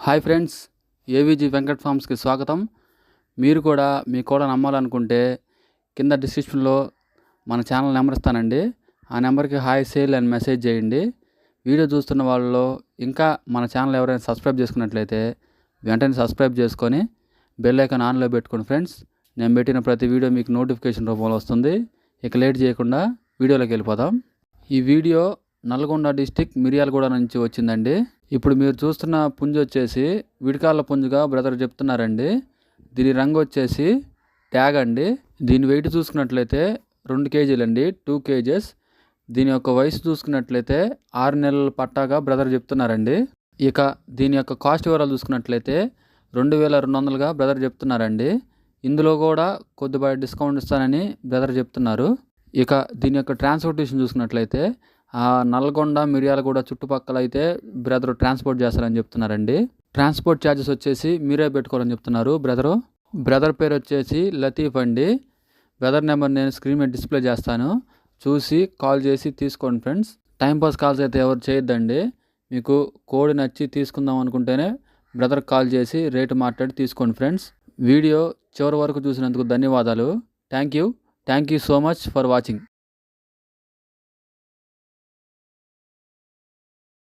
Hi friends, AVG Venkat ఫార్మ్స్కి స్వాగతం. మీరు కూడా మీ కోడను అమ్మాలనుకుంటే కింద డిస్క్రిప్షన్లో మన ఛానల్ నెంబర్ ఇస్తానండి. ఆ నెంబర్కి హాయ్ సేల్ అని మెసేజ్ చేయండి. వీడియో చూస్తున్న వాళ్ళలో ఇంకా మన ఛానల్ ఎవరైనా సబ్స్క్రైబ్ చేసుకున్నట్లయితే వెంటనే సబ్స్క్రైబ్ చేసుకొని బెల్ ఐకాన్ ఆన్లో పెట్టుకోండి ఫ్రెండ్స్. నేను పెట్టిన ప్రతి వీడియో మీకు నోటిఫికేషన్ రూపంలో వస్తుంది. ఇక లేట్ చేయకుండా వీడియోలోకి వెళ్ళిపోదాం. ఈ వీడియో నల్గొండ డిస్టిక్ మిర్యాలగూడ నుంచి వచ్చిందండి. ఇప్పుడు మీరు చూస్తున్న పుంజు వచ్చేసి విడికాళ్ళ పుంజుగా బ్రదర్ చెప్తున్నారండి. దీని రంగు వచ్చేసి ట్యాగ్ అండి. దీని వెయిట్ చూసుకున్నట్లయితే 2 కేజీలు అండి, 2 kgs. దీని యొక్క వయసు చూసుకున్నట్లయితే 6 నెలల పట్టాగా బ్రదర్ చెప్తున్నారండి. ఇక దీని యొక్క కాస్ట్ వివరాలు చూసుకున్నట్లయితే 2200గా బ్రదర్ చెప్తున్నారండి. ఇందులో కూడా కొద్దిగా డిస్కౌంట్ ఇస్తానని బ్రదర్ చెప్తున్నారు. ఇక దీని యొక్క ట్రాన్స్పోర్టేషన్ చూసుకున్నట్లయితే నల్గొండ మిర్యాలగూడ చుట్టుపక్కల అయితే బ్రదర్ ట్రాన్స్పోర్ట్ చేస్తారని చెప్తున్నారండి. ట్రాన్స్పోర్ట్ ఛార్జెస్ వచ్చేసి మీరే పెట్టుకోవాలని చెప్తున్నారు బ్రదర్ పేరు వచ్చేసి లతీఫ్ అండి. బ్రదర్ నెంబర్ నేను స్క్రీన్ మీద డిస్ప్లే చేస్తాను, చూసి కాల్ చేసి తీసుకోండి ఫ్రెండ్స్. టైంపాస్ కాల్స్ అయితే ఎవరు చేయొద్దండి. మీకు కోడి నచ్చి తీసుకుందాం అనుకుంటేనే బ్రదర్ కాల్ చేసి రేటు మాట్లాడి తీసుకోండి ఫ్రెండ్స్. వీడియో చివరి వరకు చూసినందుకు ధన్యవాదాలు. Thank you so much for watching.